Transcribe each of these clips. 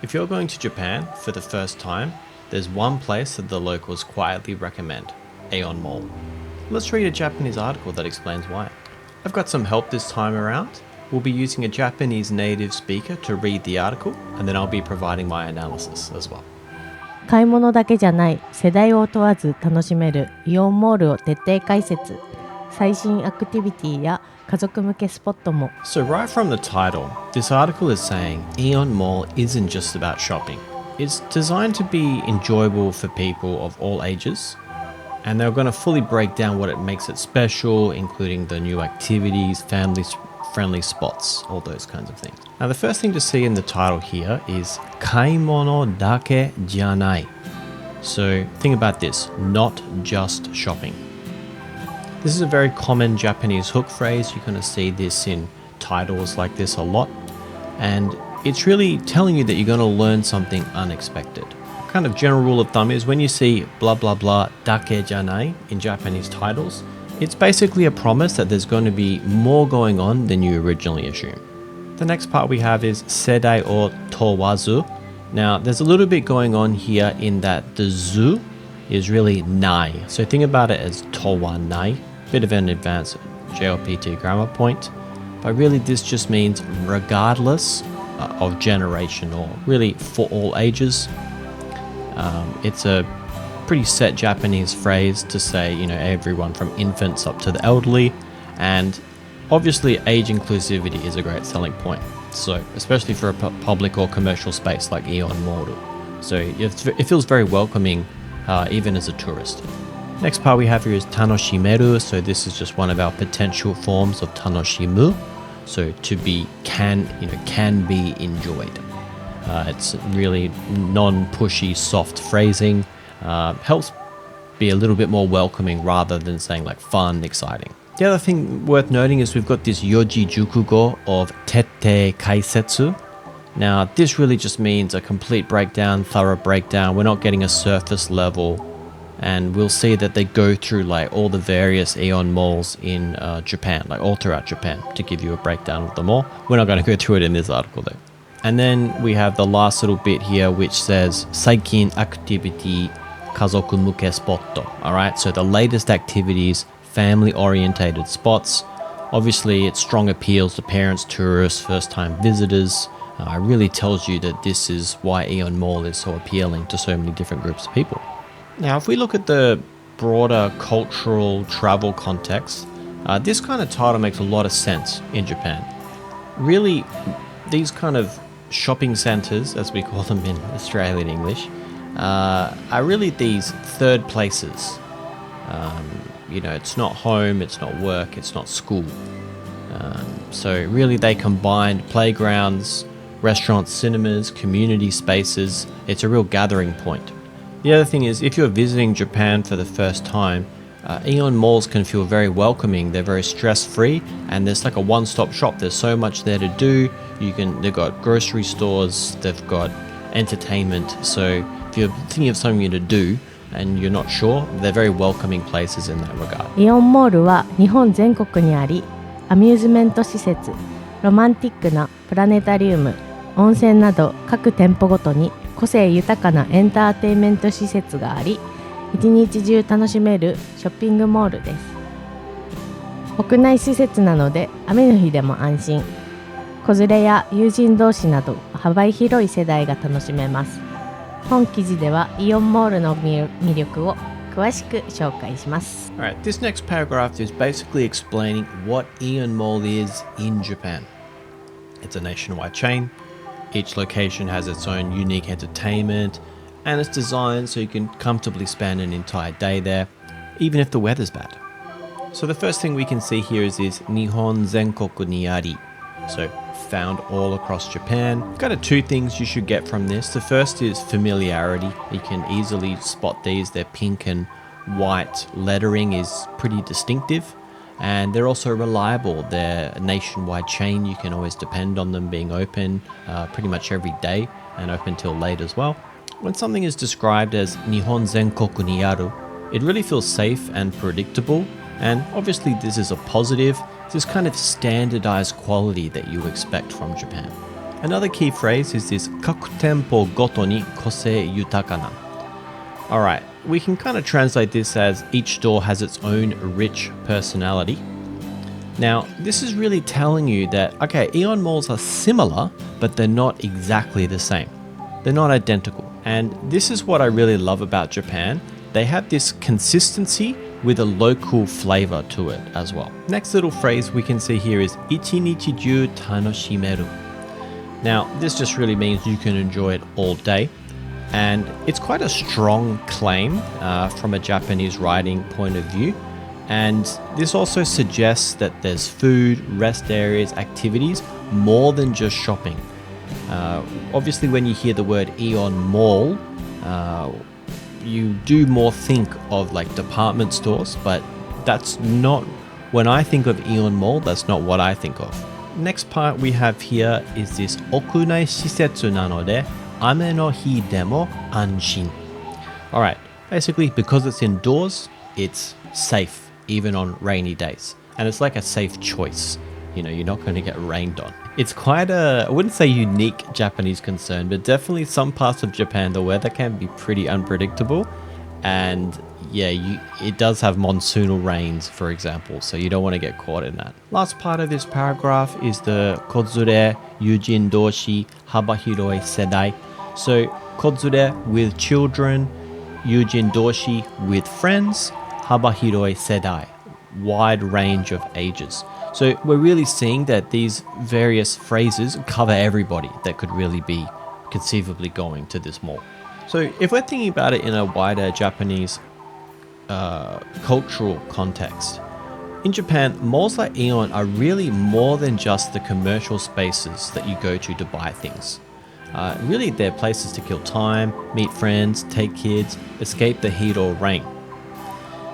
If you're going to Japan for the first time, there's one place that the locals quietly recommend, AEON Mall. Let's read a Japanese article that explains why. I've got some help this time around. We'll be using a Japanese native speaker to read the article, and then I'll be providing my analysis as well. 買い物だけじゃない世代を問わず楽しめるイオンモールを徹底解説。最新アクティビティや家族向けスポットも。 So right from the title, this article is saying AEON Mall isn't just about shopping. It's designed to be enjoyable for people of all ages, and they're going to fully break down what it makes it special, including the new activities, family-friendly spots, all those kinds of things. Now, the first thing to see in the title here is 買い物だけじゃない. So think about this, not just shopping. This is a very common Japanese hook phrase. You're going to see this in titles like this a lot. And it's really telling you that you're going to learn something unexpected. Kind of general rule of thumb is when you see blah blah blah dake janai in Japanese titles, it's basically a promise that there's going to be more going on than you originally assume. The next part we have is sedai o towazu. Now, there's a little bit going on here in that the zu is really nai. So think about it as towanai, bit of an advanced JLPT grammar point. But really this just means regardless of generation, or really for all ages. It's a pretty set Japanese phrase to say, everyone from infants up to the elderly. And obviously age inclusivity is a great selling point. So especially for a public or commercial space like AEON Mall. So it feels very welcoming even as a tourist. Next part we have here is tanoshimeru. So this is just one of our potential forms of tanoshimu. So to be can be enjoyed. It's really non-pushy, soft phrasing. Helps be a little bit more welcoming rather than saying like fun, exciting. The other thing worth noting is we've got this yoji jukugo of tette kaisetsu. Now this really just means a complete breakdown, thorough breakdown. We're not getting a surface level. And we'll see that they go through like all the various AEON malls in Japan, like all throughout Japan, to give you a breakdown of them all. We're not going to go through it in this article though. And then we have the last little bit here which says Saikin activity kazoku muke spotto. Alright, so the latest activities, family orientated spots. Obviously it strong appeals to parents, tourists, first time visitors. It really tells you that this is why AEON Mall is so appealing to so many different groups of people. Now, if we look at the broader cultural travel context, this kind of title makes a lot of sense in Japan. Really, these kind of shopping centers, as we call them in Australian English, are really these third places. It's not home, it's not work, it's not school. So really they combine playgrounds, restaurants, cinemas, community spaces. It's a real gathering point. The other thing is, if you're visiting Japan for the first time, AEON malls can feel very welcoming. They're very stress-free, and there's like a one-stop shop. There's so much there to do. They've got grocery stores, they've got entertainment. So if you're thinking of something to do and you're not sure, they're very welcoming places in that regard. イオンモールは日本全国にあり、アミューズメント施設、ロマンティックなプラネタリウム、温泉など各店舗ごとに個性豊かなエンターテインメント施設があり、一日中楽しめるショッピングモールです。屋内施設なので雨の日でも安心。子連れや友人同士など幅広い世代が楽しめます。本記事ではイオンモールの魅力を詳しく紹介します。Alright, this next paragraph is basically explaining what AEON Mall is in Japan. It's a nationwide chain. Each location has its own unique entertainment, and it's designed so you can comfortably spend an entire day there, even if the weather's bad. So the first thing we can see here is this Nihon Zenkoku ni ari. So found all across Japan. Kind of two things you should get from this. The first is familiarity. You can easily spot these. Their pink and white lettering is pretty distinctive. And they're also reliable. They're a nationwide chain. You can always depend on them being open pretty much every day and open till late as well. When something is described as Nihon Zenkoku ni aru, it really feels safe and predictable. And obviously this is a positive. This kind of standardized quality that you expect from Japan. Another key phrase is this 各店舗ごとに個性豊かな. Alright, we can kind of translate this as each store has its own rich personality. Now, this is really telling you that, okay, AEON malls are similar, but they're not exactly the same. They're not identical. And this is what I really love about Japan. They have this consistency with a local flavor to it as well. Next little phrase we can see here is 一日中楽しめる. Now, this just really means you can enjoy it all day. And it's quite a strong claim from a Japanese writing point of view. And this also suggests that there's food, rest areas, activities, more than just shopping. Obviously, when you hear the word AEON Mall, you do more think of like department stores, but that's not, when I think of AEON Mall, that's not what I think of. Next part we have here is this 屋内施設なので雨の日でも安心. Alright, basically because it's indoors, it's safe even on rainy days. And it's like a safe choice. You know, you're not going to get rained on. It's quite I wouldn't say unique Japanese concern, but definitely some parts of Japan, the weather can be pretty unpredictable. And yeah, it does have monsoonal rains, for example, so you don't want to get caught in that. Last part of this paragraph is the kozure, yujin doshi, habahiroi sedai. So kozure with children, yujin doshi with friends, habahiroi sedai, wide range of ages. So we're really seeing that these various phrases cover everybody that could really be conceivably going to this mall. So if we're thinking about it in a wider Japanese cultural context, in Japan, malls like AEON are really more than just the commercial spaces that you go to buy things. Really, they're places to kill time, meet friends, take kids, escape the heat or rain.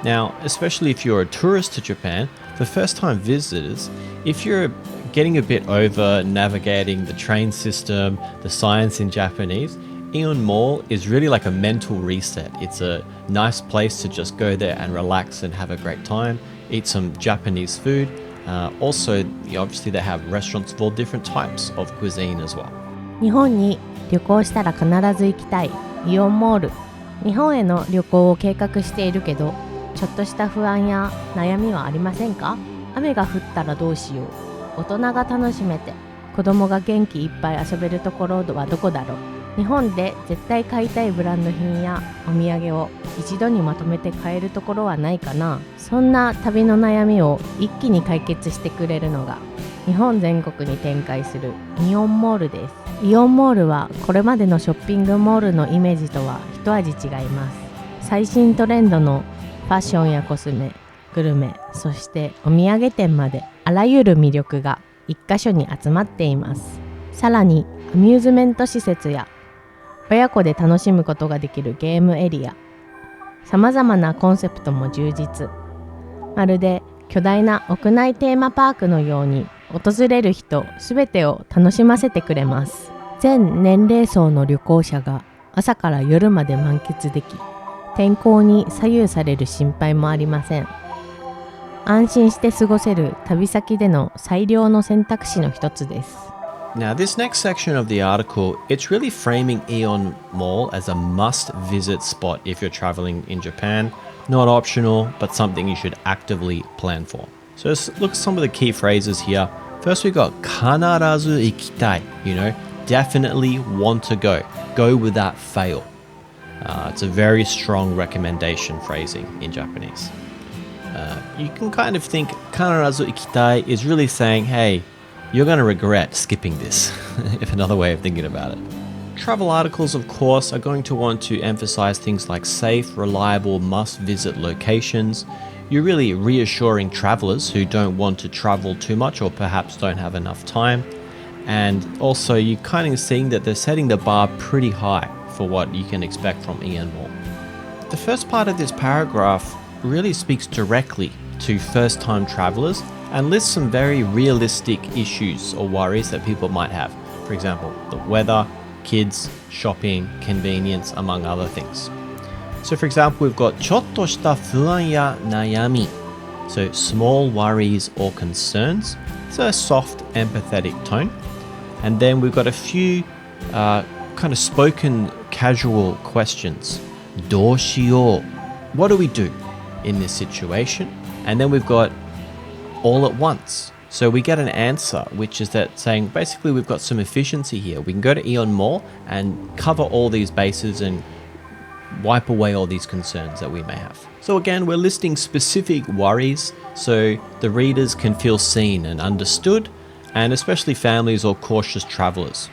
Now, especially if you're a tourist to Japan, for first-time visitors, if you're getting a bit over navigating the train system, the signs in Japanese, AEON Mall is really like a mental reset. It's a nice place to just go there and relax and have a great time, eat some Japanese food. Also, obviously they have restaurants for different types of cuisine as well. 日本に旅行したら必ず行きたいイオンモール。日本への旅行を計画しているけど、ちょっとした不安や悩みはありませんか？雨が降ったらどうしよう。大人が楽しめて、子供が元気いっぱい遊べるところはどこだろう。日本で絶対買いたいブランド品やお土産を一度にまとめて買えるところはないかな。そんな旅の悩みを一気に解決してくれるのが日本全国に展開するイオンモールです。イオンモールはこれまでのショッピングモールのイメージとは一味違います。最新トレンドのファッションやコスメ、グルメ、そしてお土産店まであらゆる魅力が一箇所に集まっています。さらにアミューズメント施設や親子で楽しむことができるゲームエリア、さまざまなコンセプトも充実。まるで巨大な屋内テーマパークのように訪れる人すべてを楽しませてくれます。全年齢層の旅行者が朝から夜まで満喫でき、天候に左右される心配もありません。安心して過ごせる旅先での最良の選択肢の一つです。Now, this next section of the article, it's really framing AEON Mall as a must-visit spot if you're traveling in Japan. Not optional, but something you should actively plan for. So let's look at some of the key phrases here. First, we've got 必ず行きたい, definitely want to go. Go without fail. It's a very strong recommendation phrasing in Japanese. You can kind of think 必ず行きたい is really saying, hey, you're going to regret skipping this, if another way of thinking about it. Travel articles, of course, are going to want to emphasize things like safe, reliable, must-visit locations. You're really reassuring travelers who don't want to travel too much or perhaps don't have enough time. And also, you're kind of seeing that they're setting the bar pretty high for what you can expect from AEON Mall. The first part of this paragraph really speaks directly to first-time travelers and lists some very realistic issues or worries that people might have. For example, the weather, kids, shopping, convenience, among other things. So for example, we've got ちょっとした不安や悩み. So small worries or concerns. It's a soft, empathetic tone. And then we've got a few kind of spoken casual questions. どうしよう? What do we do in this situation? And then we've got all at once. So we get an answer, which is that saying basically we've got some efficiency here. We can go to AEON Mall and cover all these bases and wipe away all these concerns that we may have. So again, we're listing specific worries so the readers can feel seen and understood, and especially families or cautious travelers.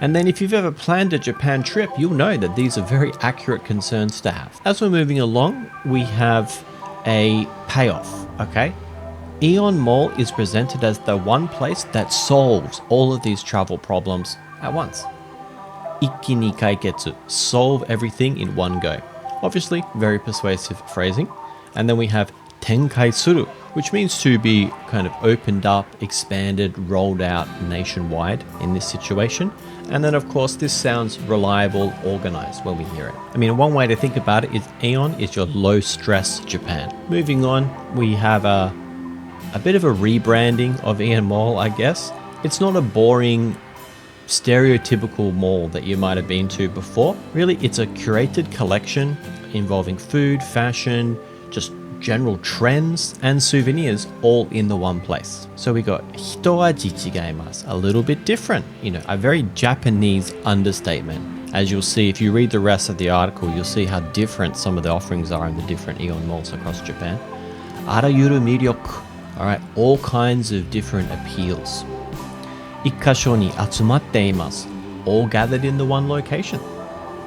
And then if you've ever planned a Japan trip, you'll know that these are very accurate concerns to have. As we're moving along, we have a payoff, okay? AEON Mall is presented as the one place that solves all of these travel problems at once. 一気に解決, solve everything in one go. Obviously, very persuasive phrasing. And then we have 展開する, which means to be kind of opened up, expanded, rolled out nationwide in this situation. And then, of course, this sounds reliable, organized when we hear it. I mean, one way to think about it is AEON is your low-stress Japan. Moving on, we have a bit of a rebranding of AEON Mall, I guess. It's not a boring, stereotypical mall that you might have been to before. Really, it's a curated collection involving food, fashion, just general trends and souvenirs all in the one place. So we got 一味違います, a little bit different, a very Japanese understatement. As you'll see, if you read the rest of the article, you'll see how different some of the offerings are in the different AEON malls across Japan. あらゆる魅力, all right, all kinds of different appeals. 一箇所に集まっています, all gathered in the one location.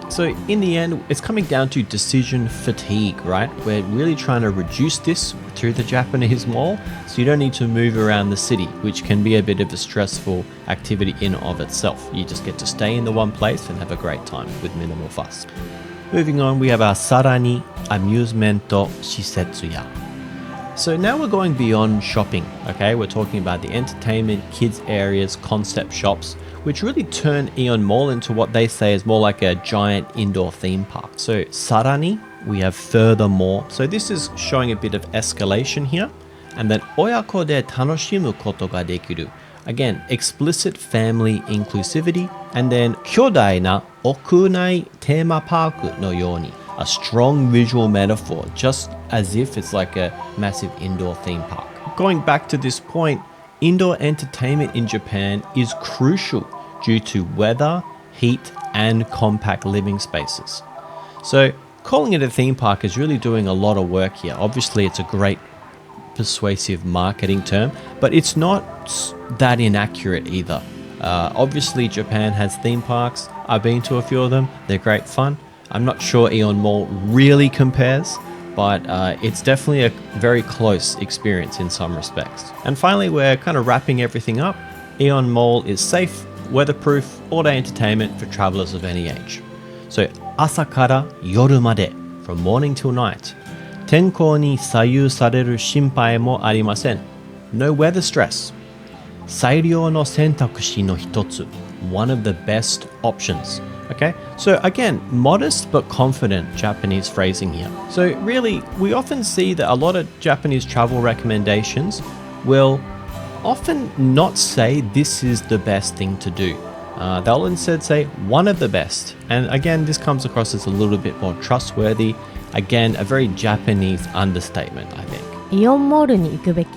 So in the end, it's coming down to decision fatigue, right? We're really trying to reduce this through the Japanese mall, so you don't need to move around the city, which can be a bit of a stressful activity in of itself. You just get to stay in the one place and have a great time with minimal fuss. Moving on, we have our さらに amusement 施設や. So now we're going beyond shopping, okay? We're talking about the entertainment, kids areas, concept shops, which really turn AEON Mall into what they say is more like a giant indoor theme park. So さらに, we have furthermore. So this is showing a bit of escalation here. And then 親子で楽しむことができる. Again, explicit family inclusivity. And then 巨大な屋内テーマパークのように. A strong visual metaphor, just as if it's like a massive indoor theme park. Going back to this point, indoor entertainment in Japan is crucial due to weather, heat, and compact living spaces. So calling it a theme park is really doing a lot of work here. Obviously, it's a great persuasive marketing term, but it's not that inaccurate either. Obviously, Japan has theme parks. I've been to a few of them. They're great fun. I'm not sure AEON Mall really compares, but it's definitely a very close experience in some respects. And finally, we're kind of wrapping everything up. AEON Mall is safe, weatherproof, all-day entertainment for travelers of any age. So, 朝から夜まで, from morning till night. 天候に左右される心配もありません. No weather stress. 最良の選択肢の一つ. One of the best options. Okay, so again, modest but confident Japanese phrasing here. So really, we often see that a lot of Japanese travel recommendations will often not say this is the best thing to do. They'll instead say one of the best. And again, this comes across as a little bit more trustworthy. Again, a very Japanese understatement, I think. イオンモールに行くべき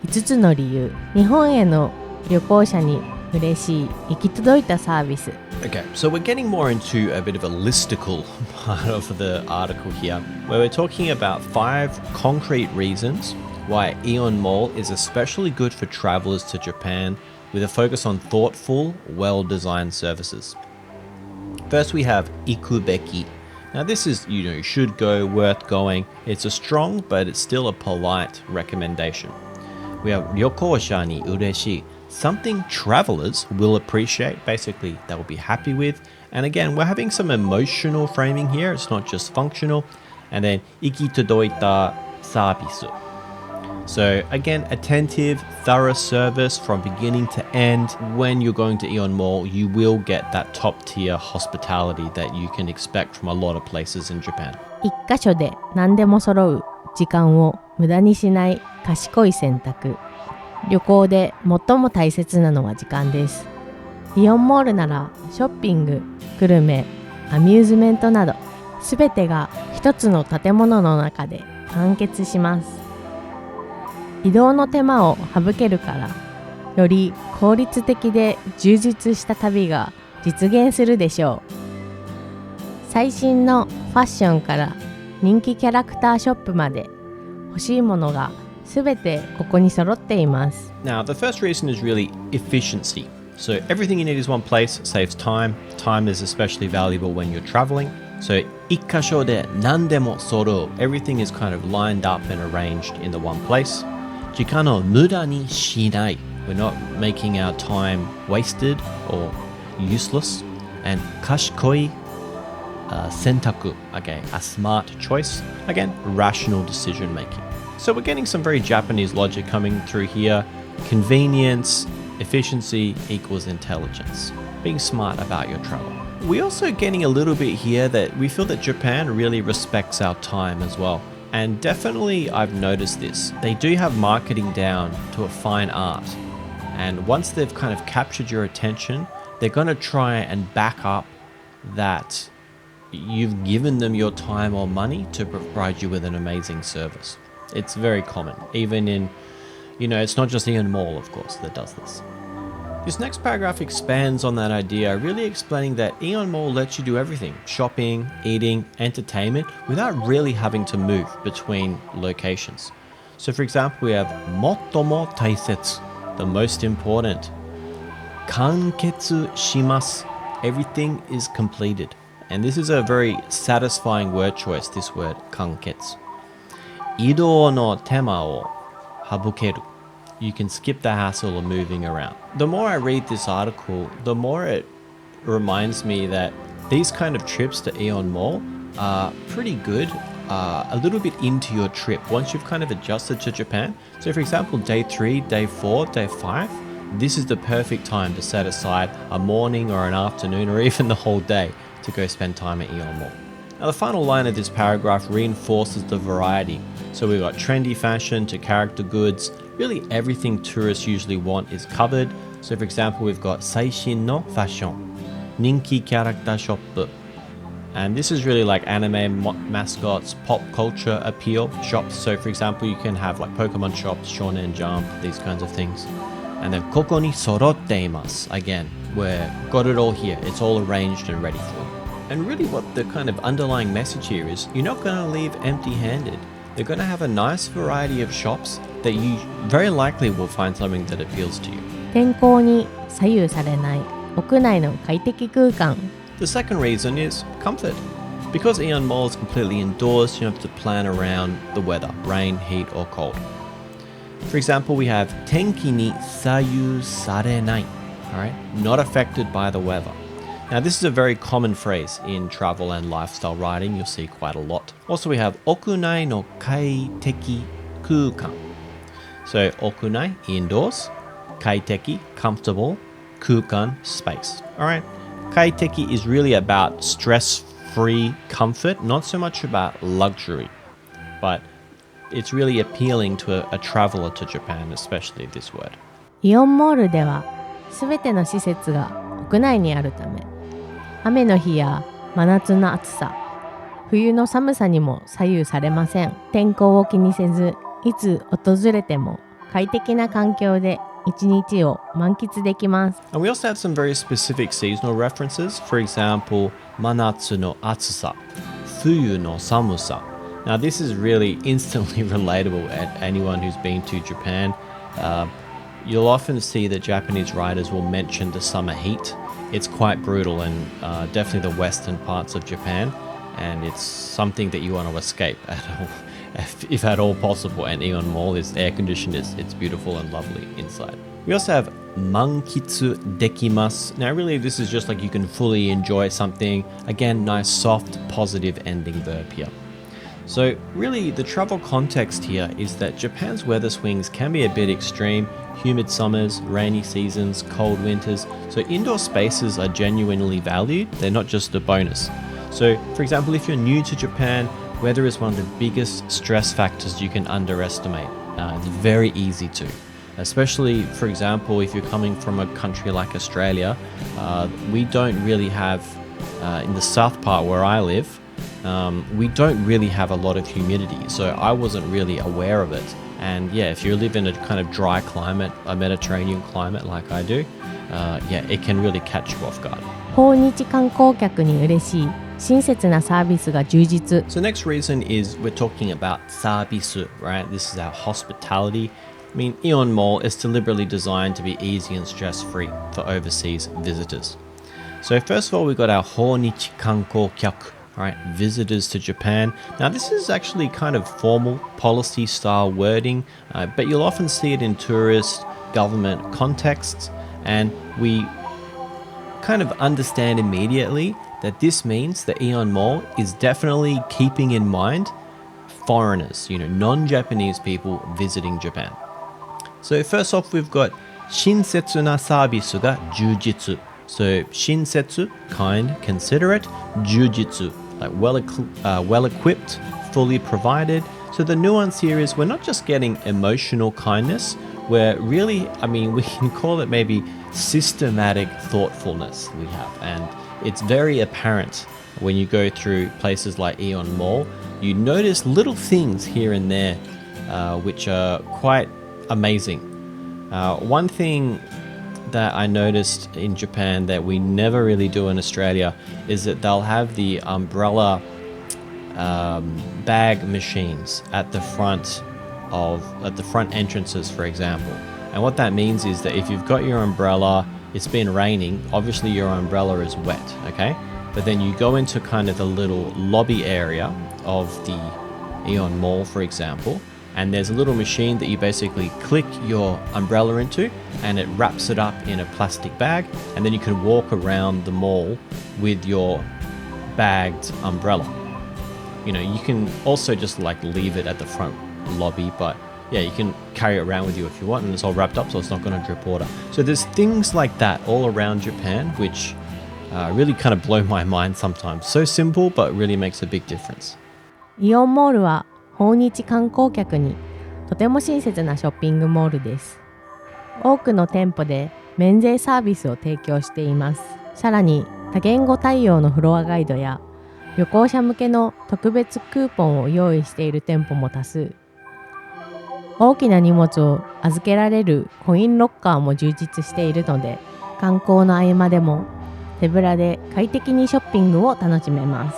5つの理由。日本への旅行者に嬉しい行き届いたサービス。Okay, so we're getting more into a bit of a listicle part of the article here, where we're talking about 5 concrete reasons why AEON Mall is especially good for travelers to Japan with a focus on thoughtful, well-designed services. First, we have ikubeki. Now this is, you should go, worth going. It's a strong, but it's still a polite recommendation. We have 旅行者に嬉しい. Something travelers will appreciate, basically they will be happy with. And again, we're having some emotional framing here. It's not just functional. And then 行き届いたサービス. So again, attentive, thorough service from beginning to end. When you're going to AEON Mall, you will get that top tier hospitality that you can expect from a lot of places in Japan. 一箇所で何でも揃う時間を無駄にしない賢い選択。旅行で最も大切なのは時間です。イオンモールならショッピング、グルメ、アミューズメントなどすべてが一つの建物の中で完結します。移動の手間を省けるからより効率的で充実した旅が実現するでしょう。最新のファッションから人気キャラクターショップまで欲しいものがすべてここに揃っています。 Now, the first reason is really efficiency. So everything you need is one place, saves time. Time is especially valuable when you're traveling. So 一箇所で何でも揃う. Everything is kind of lined up and arranged in the one place. 時間を無駄にしない. We're not making our time wasted or useless. And 賢い選択. Again, a smart choice. Again, rational decision making. So we're getting some very Japanese logic coming through here. Convenience, efficiency equals intelligence. Being smart about your travel. We're also getting a little bit here that we feel that Japan really respects our time as well. And definitely I've noticed this. They do have marketing down to a fine art. And once they've kind of captured your attention, they're going to try and back up that you've given them your time or money to provide you with an amazing service. It's very common, even in, it's not just AEON Mall, of course, that does this. This next paragraph expands on that idea, really explaining that AEON Mall lets you do everything, shopping, eating, entertainment, without really having to move between locations. So for example, we have 最も大切, the most important. 完結します, everything is completed. And this is a very satisfying word choice, this word, 完結. 移動の手間を省ける. You can skip the hassle of moving around. The more I read this article, the more it reminds me that these kind of trips to AEON Mall are pretty good, a little bit into your trip once you've kind of adjusted to Japan. So for example, day 3, day 4, day 5, this is the perfect time to set aside a morning or an afternoon or even the whole day to go spend time at AEON Mall. Now the final line of this paragraph reinforces the variety. So we've got trendy fashion to character goods. Really everything tourists usually want is covered. So for example, we've got 最新の fashion, 人気キャラクターショップ. And this is really like anime mascots, pop culture appeal shops. So for example, you can have like Pokemon shops, Shonen Jump, these kinds of things. And then ここに揃っています. Again, we've got it all here. It's all arranged and ready for you. And really what the kind of underlying message here is, you're not going to leave empty-handed. They're going to have a nice variety of shops that you very likely will find something that appeals to you. 天候に左右されない屋内の快適空間。 The second reason is comfort. Because AEON Mall is completely indoors, you don't have to plan around the weather, rain, heat, or cold. For example, we have 天気に左右されない, alright? Not affected by the weather. Now, this is a very common phrase in travel and lifestyle writing. You'll see quite a lot. Also, we have 屋内の快適空間. So, 屋内, indoors, 快適, comfortable, 空間, space. Alright? 快適 is really about stress-free comfort, not so much about luxury. But it's really appealing to a traveler to Japan, especially this word. イオンモールではすべての施設が屋内にあるため、雨の日や真夏の暑さ、冬の寒さにも左右されません。天候を気にせず、いつ訪れても快適な環境で一日を満喫できます。And we also have some very specific seasonal references. For example, 真夏の暑さ, 冬の寒さ. Now this is really instantly relatable at anyone who's been to Japan. You'll often see that Japanese writers will mention the summer heat. It's quite brutal in definitely the western parts of Japan, and it's something that you want to escape at all, if at all possible. And AEON Mall is air conditioned, it's beautiful and lovely inside. We also have 満喫できます. Now really this is just like you can fully enjoy something. Again, nice soft positive ending verb here. So really the travel context here is that Japan's weather swings can be a bit extreme. Humid summers, rainy seasons, cold winters. So indoor spaces are genuinely valued. They're not just a bonus. So for example, if you're new to Japan, weather is one of the biggest stress factors you can underestimate. It's very easy to. Especially, for example, if you're coming from a country like Australia, we don't really have, in the south part where I live, we don't really have a lot of humidity. So I wasn't really aware of it. And yeah, if you live in a kind of dry climate, a Mediterranean climate like I do, yeah, it can really catch you off guard. 訪日観光客に嬉しい親切なサービスが充実。 So next reason is we're talking about service, right? This is our hospitality. I mean, AEON Mall is deliberately designed to be easy and stress-free for overseas visitors. So first of all, we've got our 訪日観光客. Right, visitors to Japan. Now, this is actually kind of formal policy style wording, but you'll often see it in tourist, government contexts, and we kind of understand immediately that this means the AEON Mall is definitely keeping in mind foreigners, non-Japanese people visiting Japan. So first off, we've got 親切なサービスが充実. So 親切, kind, considerate, 充実, like well equipped, fully provided. So the nuance here is we're not just getting emotional kindness, we're really, we can call it maybe systematic thoughtfulness we have. And it's very apparent when you go through places like AEON Mall. You notice little things here and there which are quite amazing. One thing that I noticed in Japan that we never really do in Australia is that they'll have the umbrella bag machines at the front entrances, for example. And what that means is that if you've got your umbrella, it's been raining, obviously your umbrella is wet, okay? But then you go into kind of the little lobby area of the AEON Mall, for example, and there's a little machine that you basically click your umbrella into and it wraps it up in a plastic bag, and then you can walk around the mall with your bagged umbrella. You can also just leave it at the front lobby, but yeah, you can carry it around with you if you want, and it's all wrapped up so it's not going to drip water. So there's things like that all around Japan which really kind of blow my mind sometimes. So simple, but really makes a big difference. イオンモールは訪日観光客にとても親切なショッピングモールです。多くの店舗で免税サービスを提供しています。さらに多言語対応のフロアガイドや旅行者向けの特別クーポンを用意している店舗も多数。大きな荷物を預けられるコインロッカーも充実しているので、観光の合間でも手ぶらで快適にショッピングを楽しめます。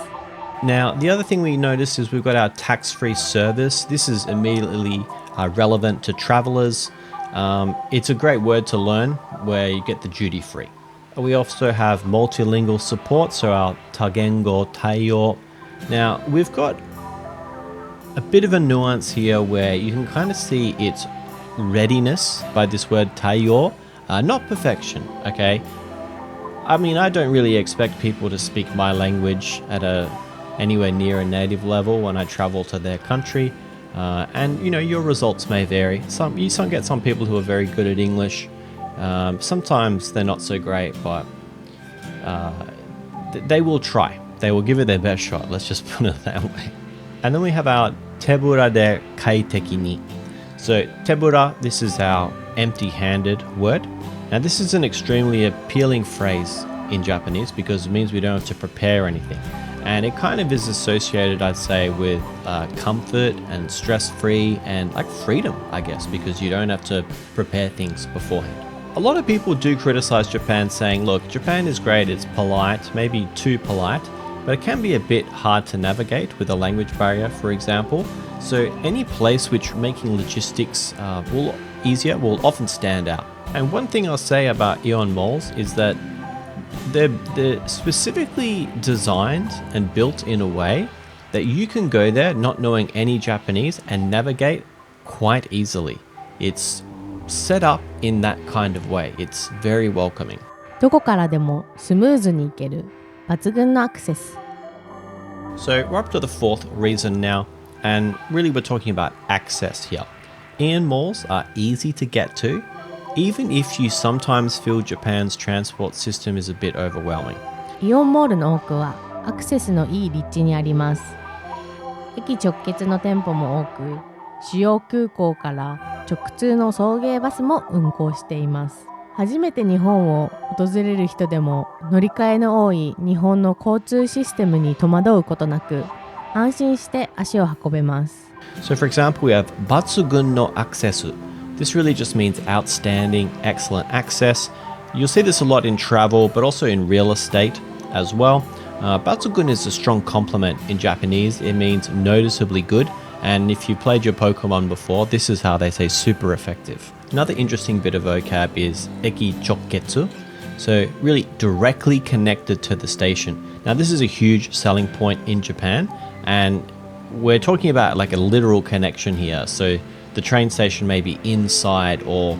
Now, the other thing we noticed is we've got our tax-free service. This is immediately relevant to travelers. It's a great word to learn where you get the duty-free. We also have multilingual support, so our tagengo taiyo. Now, we've got a bit of a nuance here where you can kind of see its readiness by this word taiyo, not perfection, okay? I don't really expect people to speak my language at anywhere near a native level when I travel to their country. And your results may vary. You get some people who are very good at English. Sometimes they're not so great, but they will try. They will give it their best shot. Let's just put it that way. And then we have our tebura de kaiteki ni. So tebura, this is our empty-handed word. Now this is an extremely appealing phrase in Japanese because it means we don't have to prepare anything. And it kind of is associated, I'd say, with comfort and stress-free and freedom, I guess, because you don't have to prepare things beforehand. A lot of people do criticize Japan, saying, look, Japan is great, it's polite, maybe too polite, but it can be a bit hard to navigate with a language barrier, for example. So any place which making logistics easier will often stand out. And one thing I'll say about AEON malls is that they're specifically designed and built in a way that you can go there not knowing any Japanese and navigate quite easily. It's set up in that kind of way. It's very welcoming. どこからでもスムーズに行ける抜群のアクセス。So we're up to the fourth reason now, and really we're talking about access here. AEON malls are easy to get to, even if you sometimes feel Japan's transport system is a bit overwhelming. イオンモールの多くはアクセスのいい立地にあります。駅直結の店舗も多く、主要空港から直通の送迎バスも運行しています。初めて日本を訪れる人でも乗り換えの多い日本の交通システムに戸惑うことなく安心して足を運べます。So for example, we have 抜群のアクセス. This really just means outstanding, excellent access. You'll see this a lot in travel, but also in real estate as well. 抜群 is a strong compliment in Japanese. It means noticeably good. And if you played your Pokemon before, this is how they say super effective. Another interesting bit of vocab is eki chokketsu. So really directly connected to the station. Now this is a huge selling point in Japan, and we're talking about like a literal connection here. So the train station may be inside or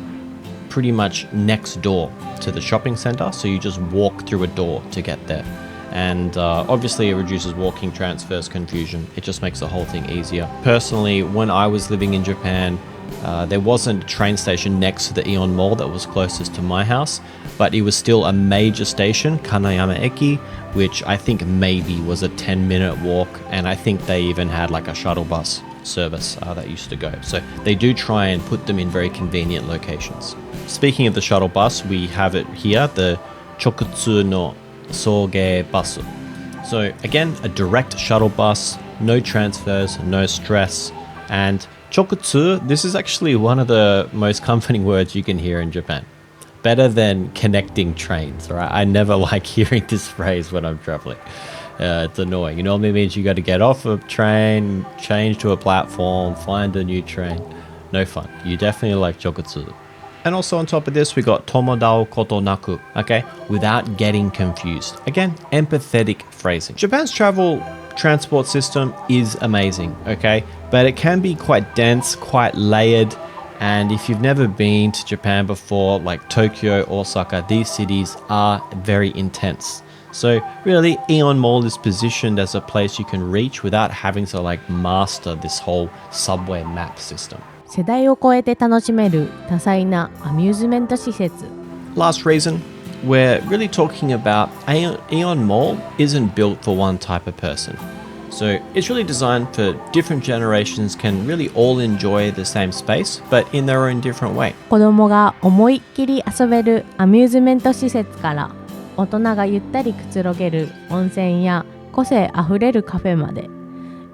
pretty much next door to the shopping center. So you just walk through a door to get there. And obviously it reduces walking transfers confusion. It just makes the whole thing easier. Personally, when I was living in Japan, there wasn't a train station next to the AEON Mall that was closest to my house, but it was still a major station, Kanayama Eki, which I think maybe was a 10-minute walk, and I think they even had like a shuttle bus service that used to go. So they do try and put them in very convenient locations. Speaking of the shuttle bus, we have it here, the Chokutsu no Soge bus. So again, a direct shuttle bus, no transfers, no stress. And chokutsu, this is actually one of the most comforting words you can hear in Japan. Better than connecting trains, right? I never like hearing this phrase when I'm traveling. It's annoying. It normally means you got to get off a train, change to a platform, find a new train. No fun. You definitely like chokutsu. And also on top of this, we got tomodao koto naku, okay? Without getting confused. Again, empathetic phrasing. Japan's travel transport system is amazing, okay? But it can be quite dense, quite layered. And if you've never been to Japan before, like Tokyo, Osaka, these cities are very intense. So really, AEON Mall is positioned as a place you can reach without having to like master this whole subway map system. 世代を超えて楽しめる多彩なアミューズメント施設。Last reason, we're really talking about AEON Mall isn't built for one type of person. So it's really designed for different generations can really all enjoy the same space, but in their own different way. 子供が思いっきり遊べるアミューズメント施設から大人がゆったりくつろげる温泉や個性あふれるカフェまで、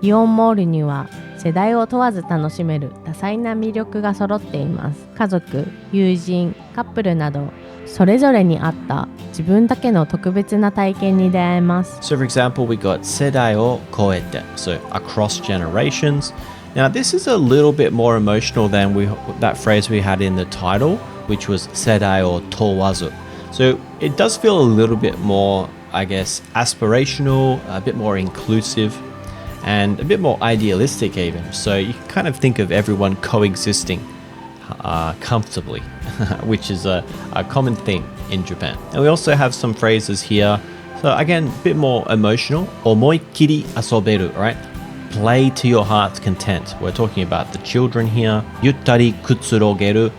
イオンモールには世代を問わず楽しめる多彩な魅力が揃っています。家族、友人、カップルなどそれぞれに合った自分だけの特別な体験に出会えます。So for example, we got 世代を超えて, so across generations. Now this is a little bit more emotional than that phrase we had in the title, which was 世代を問わず. So it does feel a little bit more, I guess, aspirational, a bit more inclusive, and a bit more idealistic even. So you can kind of think of everyone coexisting comfortably, which is a common thing in Japan. And we also have some phrases here. So again, a bit more emotional. 思いっきり遊べる, right? Play to your heart's content. We're talking about the children here. ゆったりくつろげる.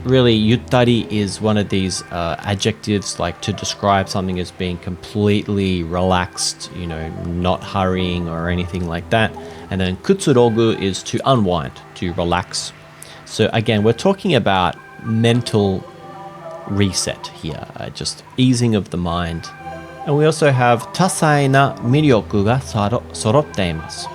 Really, ゆったり is one of these adjectives like to describe something as being completely relaxed, you know, not hurrying or anything like that. And then くつろぐ is to unwind, to relax. So again, we're talking about mental reset here, just easing of the mind. And we also have 多彩な魅力が揃っています.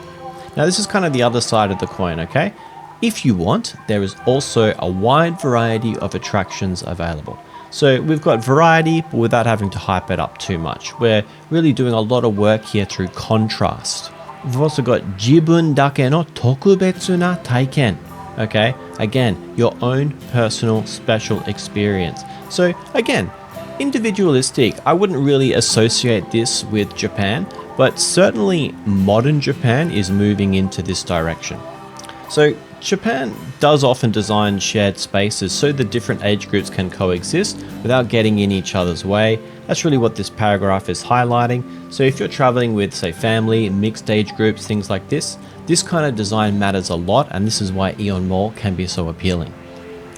Now this is kind of the other side of the coin, okay? If you want, there is also a wide variety of attractions available. So we've got variety, but without having to hype it up too much. We're really doing a lot of work here through contrast. We've also got 自分だけの特別な体験. Okay, again, your own personal special experience. So again, individualistic. I wouldn't really associate this with Japan, but certainly modern Japan is moving into this direction. So Japan does often design shared spaces so the different age groups can coexist without getting in each other's way. That's really what this paragraph is highlighting. So if you're traveling with, say, family, mixed age groups, things like this kind of design matters a lot, and this is why AEON Mall can be so appealing.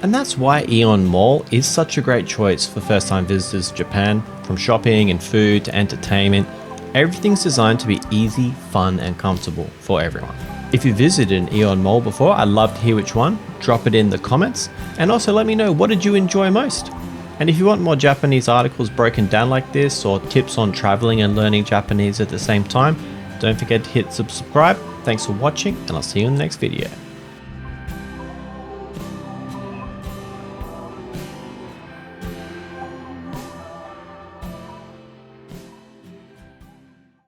And that's why AEON Mall is such a great choice for first-time visitors to Japan. From shopping and food to entertainment, everything's designed to be easy, fun, and comfortable for everyone. If you visited an AEON Mall before, I'd love to hear which one. Drop it in the comments, and also let me know, what did you enjoy most? And if you want more Japanese articles broken down like this, or tips on traveling and learning Japanese at the same time, don't forget to hit subscribe. Thanks for watching, and I'll see you in the next video.